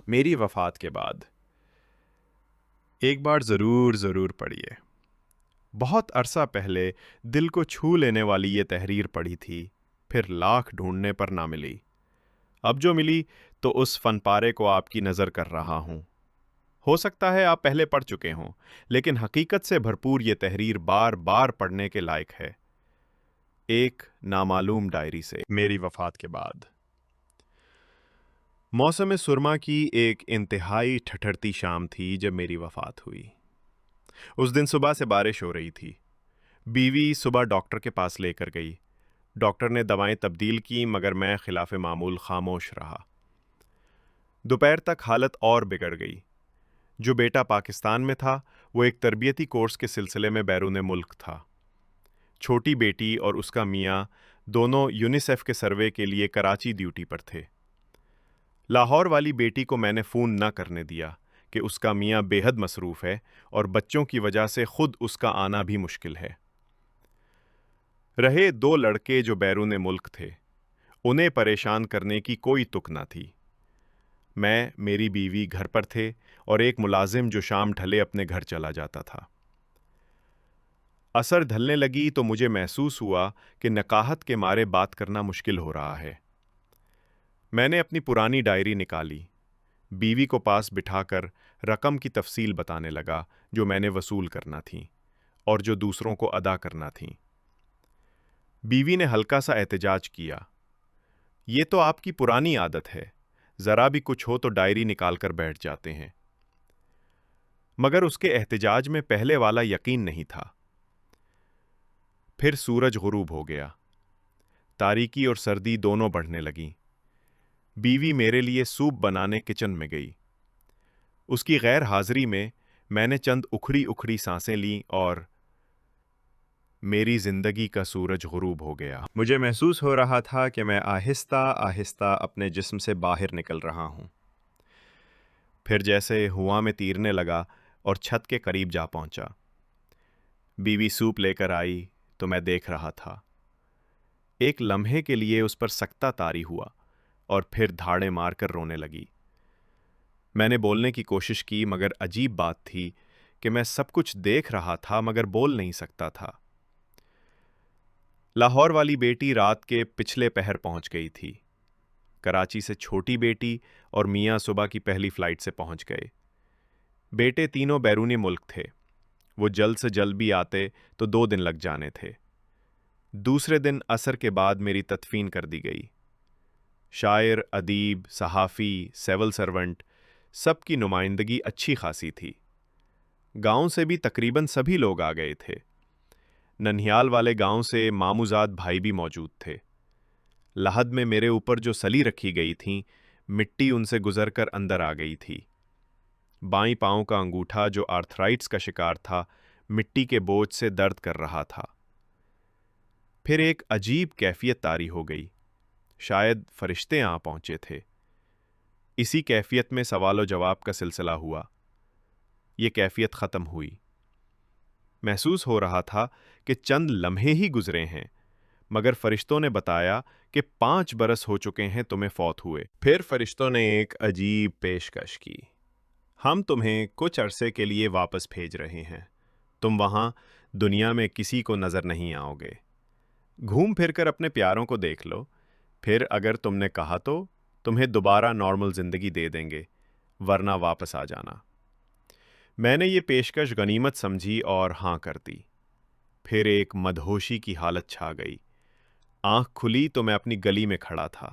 میری وفات کے بعد ایک بار ضرور پڑھیے۔ بہت عرصہ پہلے دل کو چھو لینے والی یہ تحریر پڑھی تھی، پھر لاکھ ڈھونڈنے پر نہ ملی۔ اب جو ملی تو اس فن پارے کو آپ کی نظر کر رہا ہوں۔ ہو سکتا ہے آپ پہلے پڑھ چکے ہوں، لیکن حقیقت سے بھرپور یہ تحریر بار بار پڑھنے کے لائق ہے۔ ایک نامعلوم ڈائری سے میری وفات کے بعد۔ موسم سرما کی ایک انتہائی ٹھٹھرتی شام تھی جب میری وفات ہوئی۔ اس دن صبح سے بارش ہو رہی تھی۔ بیوی صبح ڈاکٹر کے پاس لے کر گئی۔ ڈاکٹر نے دوائیں تبدیل کی، مگر میں خلاف معمول خاموش رہا۔ دوپہر تک حالت اور بگڑ گئی۔ جو بیٹا پاکستان میں تھا وہ ایک تربیتی کورس کے سلسلے میں بیرون ملک تھا۔ چھوٹی بیٹی اور اس کا میاں دونوں یونیسیف کے سروے کے لیے کراچی ڈیوٹی پر تھے۔ لاہور والی بیٹی کو میں نے فون نہ کرنے دیا کہ اس کا میاں بے حد مصروف ہے اور بچوں کی وجہ سے خود اس کا آنا بھی مشکل ہے۔ رہے دو لڑکے جو بیرون ملک تھے، انہیں پریشان کرنے کی کوئی تک نہ تھی۔ میں، میری بیوی گھر پر تھے اور ایک ملازم جو شام ڈھلے اپنے گھر چلا جاتا تھا۔ عصر ڈھلنے لگی تو مجھے محسوس ہوا کہ نقاہت کے مارے بات کرنا مشکل ہو رہا ہے۔ میں نے اپنی پرانی ڈائری نکالی، بیوی کو پاس بٹھا کر رقم کی تفصیل بتانے لگا جو میں نے وصول کرنا تھیں اور جو دوسروں کو ادا کرنا تھیں۔ بیوی نے ہلکا سا احتجاج کیا، یہ تو آپ کی پرانی عادت ہے، ذرا بھی کچھ ہو تو ڈائری نکال کر بیٹھ جاتے ہیں۔ مگر اس کے احتجاج میں پہلے والا یقین نہیں تھا۔ پھر سورج غروب ہو گیا، تاریکی اور سردی دونوں بڑھنے لگیں۔ بیوی میرے لیے سوپ بنانے کچن میں گئی۔ اس کی غیر حاضری میں نے چند اکھڑی سانسیں لیں اور میری زندگی کا سورج غروب ہو گیا۔ مجھے محسوس ہو رہا تھا کہ میں آہستہ آہستہ اپنے جسم سے باہر نکل رہا ہوں۔ پھر جیسے ہوا میں تیرنے لگا اور چھت کے قریب جا پہنچا۔ بیوی سوپ لے کر آئی تو میں دیکھ رہا تھا۔ ایک لمحے کے لیے اس پر سکتہ طاری ہوا اور پھر دھاڑے مار کر رونے لگی۔ میں نے بولنے کی کوشش کی، مگر عجیب بات تھی کہ میں سب کچھ دیکھ رہا تھا مگر بول نہیں سکتا تھا۔ لاہور والی بیٹی رات کے پچھلے پہر پہنچ گئی تھی۔ کراچی سے چھوٹی بیٹی اور میاں صبح کی پہلی فلائٹ سے پہنچ گئے۔ بیٹے تینوں بیرونی ملک تھے۔ وہ جلد سے جلد بھی آتے تو 2 دن لگ جانے تھے۔ دوسرے دن عصر کے بعد میری تدفین کر دی گئی۔ شاعر، ادیب، صحافی، سول سرونٹ، سب کی نمائندگی اچھی خاصی تھی۔ گاؤں سے بھی تقریباً سبھی لوگ آ گئے تھے۔ ننہیال والے گاؤں سے ماموزاد بھائی بھی موجود تھے۔ لحد میں میرے اوپر جو سلی رکھی گئی تھیں، مٹی ان سے گزر کر اندر آ گئی تھی۔ بائیں پاؤں کا انگوٹھا جو آرتھرائٹس کا شکار تھا، مٹی کے بوجھ سے درد کر رہا تھا۔ پھر ایک عجیب کیفیت طاری ہو گئی، شاید فرشتے آ پہنچے تھے۔ اسی کیفیت میں سوال و جواب کا سلسلہ ہوا۔ یہ کیفیت ختم ہوئی۔ محسوس ہو رہا تھا کہ چند لمحے ہی گزرے ہیں، مگر فرشتوں نے بتایا کہ 5 برس ہو چکے ہیں تمہیں فوت ہوئے۔ پھر فرشتوں نے ایک عجیب پیشکش کی، ہم تمہیں کچھ عرصے کے لیے واپس بھیج رہے ہیں۔ تم وہاں دنیا میں کسی کو نظر نہیں آؤ گے۔ گھوم پھر کر اپنے پیاروں کو دیکھ لو، پھر اگر تم نے کہا تو تمہیں دوبارہ نارمل زندگی دے دیں گے، ورنہ واپس آ جانا۔ میں نے یہ پیشکش غنیمت سمجھی اور ہاں کر دی۔ پھر ایک مدہوشی کی حالت چھا گئی۔ آنکھ کھلی تو میں اپنی گلی میں کھڑا تھا۔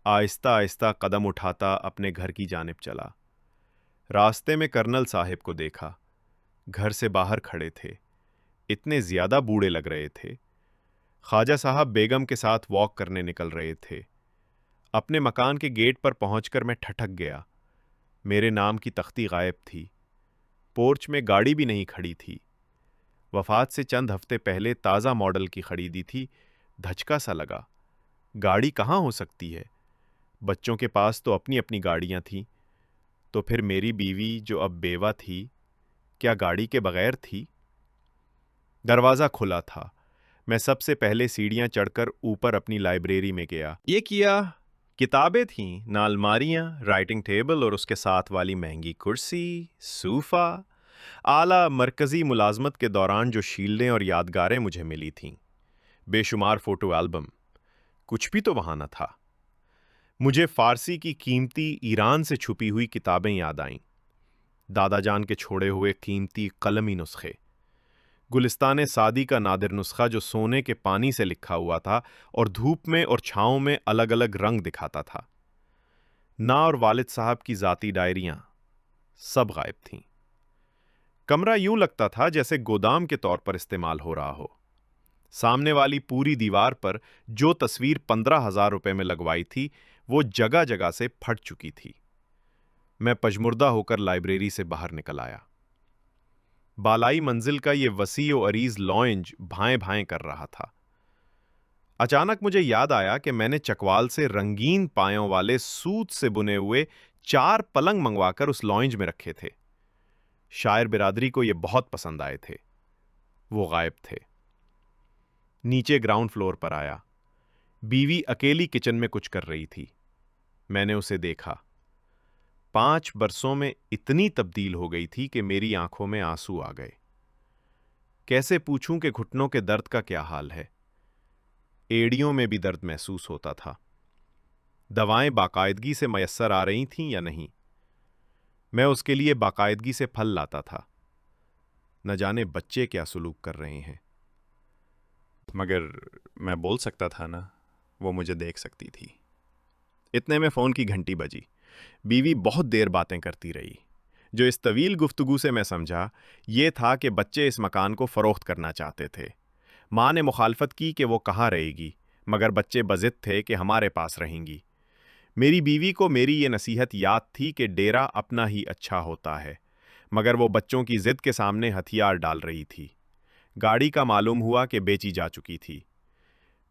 آہستہ آہستہ قدم اٹھاتا اپنے گھر کی جانب چلا۔ راستے میں کرنل صاحب کو دیکھا، گھر سے باہر کھڑے تھے، اتنے زیادہ بوڑھے لگ رہے تھے۔ خواجہ صاحب بیگم کے ساتھ واک کرنے نکل رہے تھے۔ اپنے مکان کے گیٹ پر پہنچ کر میں ٹھٹک گیا۔ میرے نام کی تختی غائب تھی۔ پورچ میں گاڑی بھی نہیں کھڑی تھی۔ وفات سے چند ہفتے پہلے تازہ ماڈل کی خریدی تھی، دھچکا سا لگا۔ گاڑی کہاں ہو سکتی ہے؟ بچوں کے پاس تو اپنی اپنی گاڑیاں تھیں۔ تو پھر میری بیوی جو اب بیوہ تھی، کیا گاڑی کے بغیر تھی؟ دروازہ کھلا تھا۔ میں سب سے پہلے سیڑھیاں چڑھ کر اوپر اپنی لائبریری میں گیا۔ یہ کیا کتابیں تھیں، نہ الماریاں، رائٹنگ ٹیبل اور اس کے ساتھ والی مہنگی کرسی، صوفہ، اعلیٰ مرکزی ملازمت کے دوران جو شیلڈیں اور یادگاریں مجھے ملی تھیں، بے شمار فوٹو البم، کچھ بھی تو وہاں نہ تھا۔ مجھے فارسی کی قیمتی ایران سے چھپی ہوئی کتابیں یاد آئیں، دادا جان کے چھوڑے ہوئے قیمتی قلمی نسخے، گلستان سعدی کا نادر نسخہ جو سونے کے پانی سے لکھا ہوا تھا اور دھوپ میں اور چھاؤں میں الگ الگ رنگ دکھاتا تھا، نا اور والد صاحب کی ذاتی ڈائریاں، سب غائب تھیں۔ کمرہ یوں لگتا تھا جیسے گودام کے طور پر استعمال ہو رہا ہو۔ سامنے والی پوری دیوار پر جو تصویر 15,000 روپے میں لگوائی تھی وہ جگہ جگہ سے پھٹ چکی تھی۔ میں پجمردہ ہو کر لائبریری سے باہر نکل آیا۔ بالائی منزل کا یہ وسیع و عریض لانج بھائیں بھائیں کر رہا تھا۔ اچانک مجھے یاد آیا کہ میں نے چکوال سے رنگین پایوں والے سوت سے بنے ہوئے 4 پلنگ منگوا کر اس لانج میں رکھے تھے۔ شاعر برادری کو یہ بہت پسند آئے تھے۔ وہ غائب تھے۔ نیچے گراؤنڈ فلور پر آیا۔ بیوی اکیلی کچن میں کچھ کر رہی تھی۔ میں نے اسے دیکھا۔ 5 برسوں میں اتنی تبدیل ہو گئی تھی کہ میری آنکھوں میں آنسو آ گئے۔ کیسے پوچھوں کہ گھٹنوں کے درد کا کیا حال ہے؟ ایڑیوں میں بھی درد محسوس ہوتا تھا۔ دوائیں باقاعدگی سے میسر آ رہی تھیں یا نہیں؟ میں اس کے لیے باقاعدگی سے پھل لاتا تھا۔ نہ جانے بچے کیا سلوک کر رہے ہیں۔ مگر میں بول سکتا تھا نا، وہ مجھے دیکھ سکتی تھی۔ اتنے میں فون کی گھنٹی بجی۔ بیوی بہت دیر باتیں کرتی رہی۔ جو اس طویل گفتگو سے میں سمجھا یہ تھا کہ بچے اس مکان کو فروخت کرنا چاہتے تھے۔ ماں نے مخالفت کی کہ وہ کہاں رہے گی، مگر بچے بضد تھے کہ ہمارے پاس رہیں گی۔ میری بیوی کو میری یہ نصیحت یاد تھی کہ ڈیرا اپنا ہی اچھا ہوتا ہے، مگر وہ بچوں کی ضد کے سامنے ہتھیار ڈال رہی تھی۔ گاڑی کا معلوم ہوا کہ بیچی جا چکی تھی۔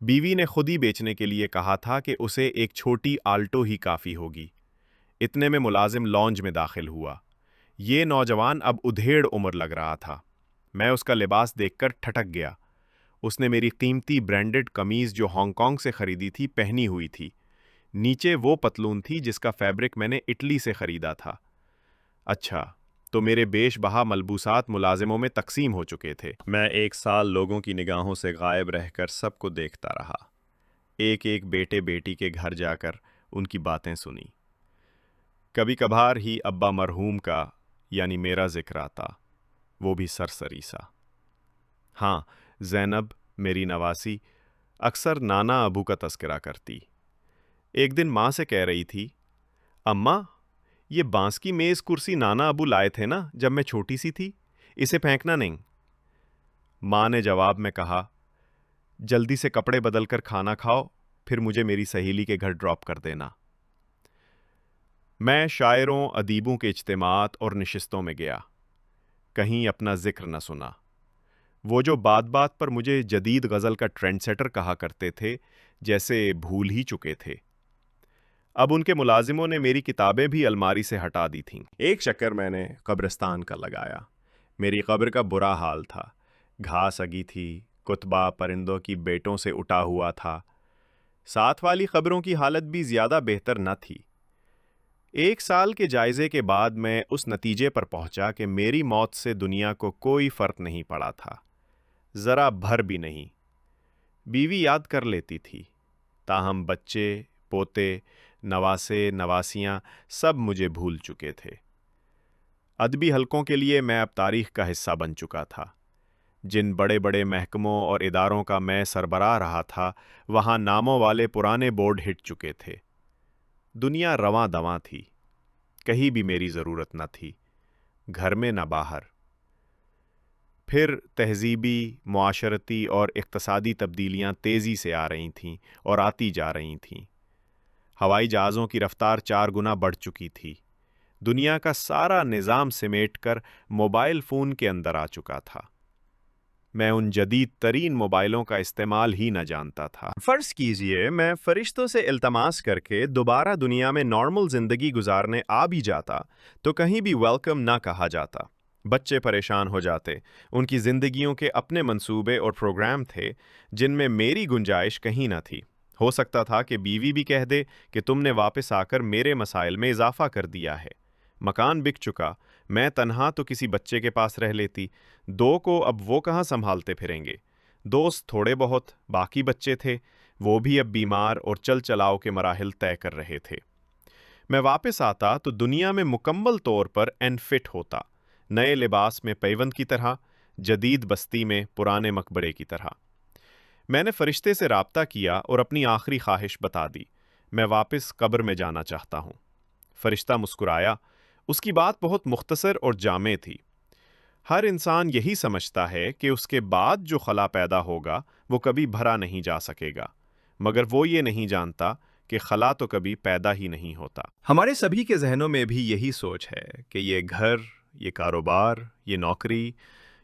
بیوی نے خود ہی بیچنے کے لیے کہا تھا کہ اسے ایک چھوٹی آلٹو ہی کافی ہوگی۔ اتنے میں ملازم لانج میں داخل ہوا۔ یہ نوجوان اب ادھیڑ عمر لگ رہا تھا۔ میں اس کا لباس دیکھ کر ٹھٹک گیا۔ اس نے میری قیمتی برانڈڈ قمیض جو ہانگ کانگ سے خریدی تھی پہنی ہوئی تھی۔ نیچے وہ پتلون تھی جس کا فیبرک میں نے اٹلی سے خریدا تھا۔ اچھا، تو میرے بیش بہا ملبوسات ملازموں میں تقسیم ہو چکے تھے۔ میں 1 سال لوگوں کی نگاہوں سے غائب رہ کر سب کو دیکھتا رہا۔ ایک ایک بیٹے بیٹی کے گھر جا کر ان کی باتیں سنی۔ کبھی کبھار ہی ابا مرحوم کا یعنی میرا ذکر آتا، وہ بھی سرسری سا۔ ہاں، زینب میری نواسی اکثر نانا ابو کا تذکرہ کرتی۔ ایک دن ماں سے کہہ رہی تھی، اماں یہ بانس کی میز کرسی نانا ابو لائے تھے نا جب میں چھوٹی سی تھی، اسے پھینکنا نہیں۔ ماں نے جواب میں کہا، جلدی سے کپڑے بدل کر کھانا کھاؤ، پھر مجھے میری سہیلی کے گھر ڈراپ کر دینا۔ میں شاعروں ادیبوں کے اجتماعات اور نشستوں میں گیا، کہیں اپنا ذکر نہ سنا۔ وہ جو بات بات پر مجھے جدید غزل کا ٹرینڈ سیٹر کہا کرتے تھے جیسے بھول ہی چکے تھے۔ اب ان کے ملازموں نے میری کتابیں بھی الماری سے ہٹا دی تھیں۔ ایک چکر میں نے قبرستان کا لگایا۔ میری قبر کا برا حال تھا۔ گھاس اگی تھی، کتبہ پرندوں کی بیٹوں سے اٹا ہوا تھا۔ ساتھ والی قبروں کی حالت بھی زیادہ بہتر نہ تھی۔ 1 سال کے جائزے کے بعد میں اس نتیجے پر پہنچا کہ میری موت سے دنیا کو کوئی فرق نہیں پڑا تھا، ذرا بھر بھی نہیں۔ بیوی یاد کر لیتی تھی، تاہم بچے، پوتے، نواسے، نواسیاں سب مجھے بھول چکے تھے۔ ادبی حلقوں کے لیے میں اب تاریخ کا حصہ بن چکا تھا۔ جن بڑے بڑے محکموں اور اداروں کا میں سربراہ رہا تھا، وہاں ناموں والے پرانے بورڈ ہٹ چکے تھے۔ دنیا رواں دواں تھی، کہیں بھی میری ضرورت نہ تھی، گھر میں نہ باہر۔ پھر تہذیبی، معاشرتی اور اقتصادی تبدیلیاں تیزی سے آ رہی تھیں اور آتی جا رہی تھیں۔ ہوائی جہازوں کی رفتار 4 گنا بڑھ چکی تھی۔ دنیا کا سارا نظام سمیٹ کر موبائل فون کے اندر آ چکا تھا۔ میں ان جدید ترین موبائلوں کا استعمال ہی نہ جانتا تھا۔ فرض کیجئے میں فرشتوں سے التماس کر کے دوبارہ دنیا میں نارمل زندگی گزارنے آ بھی جاتا تو کہیں بھی ویلکم نہ کہا جاتا۔ بچے پریشان ہو جاتے، ان کی زندگیوں کے اپنے منصوبے اور پروگرام تھے جن میں میری گنجائش کہیں نہ تھی۔ ہو سکتا تھا کہ بیوی بھی کہہ دے کہ تم نے واپس آ کر میرے مسائل میں اضافہ کر دیا ہے۔ مکان بک چکا، میں تنہا تو کسی بچے کے پاس رہ لیتی، دو کو اب وہ کہاں سنبھالتے پھریں گے؟ دوست تھوڑے بہت، باقی بچے تھے، وہ بھی اب بیمار اور چل چلاؤ کے مراحل طے کر رہے تھے۔ میں واپس آتا تو دنیا میں مکمل طور پر ان فٹ ہوتا، نئے لباس میں پیوند کی طرح، جدید بستی میں پرانے مقبرے کی طرح۔ میں نے فرشتے سے رابطہ کیا اور اپنی آخری خواہش بتا دی، میں واپس قبر میں جانا چاہتا ہوں۔ فرشتہ مسکرایا، اس کی بات بہت مختصر اور جامع تھی۔ ہر انسان یہی سمجھتا ہے کہ اس کے بعد جو خلا پیدا ہوگا وہ کبھی بھرا نہیں جا سکے گا، مگر وہ یہ نہیں جانتا کہ خلا تو کبھی پیدا ہی نہیں ہوتا۔ ہمارے سبھی کے ذہنوں میں بھی یہی سوچ ہے کہ یہ گھر، یہ کاروبار، یہ نوکری،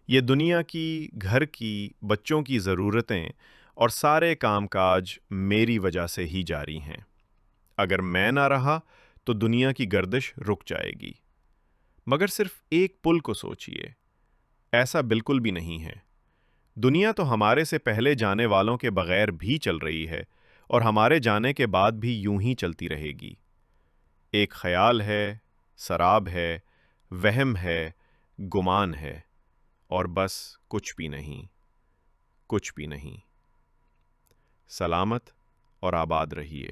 یہ دنیا کی، گھر کی، بچوں کی ضرورتیں اور سارے کام کاج میری وجہ سے ہی جاری ہیں۔ اگر میں نہ رہا تو دنیا کی گردش رک جائے گی۔ مگر صرف ایک پل کو سوچئے، ایسا بالکل بھی نہیں ہے۔ دنیا تو ہمارے سے پہلے جانے والوں کے بغیر بھی چل رہی ہے اور ہمارے جانے کے بعد بھی یوں ہی چلتی رہے گی۔ ایک خیال ہے، سراب ہے، وہم ہے، گمان ہے، اور بس کچھ بھی نہیں، کچھ بھی نہیں۔ سلامت اور آباد رہیے۔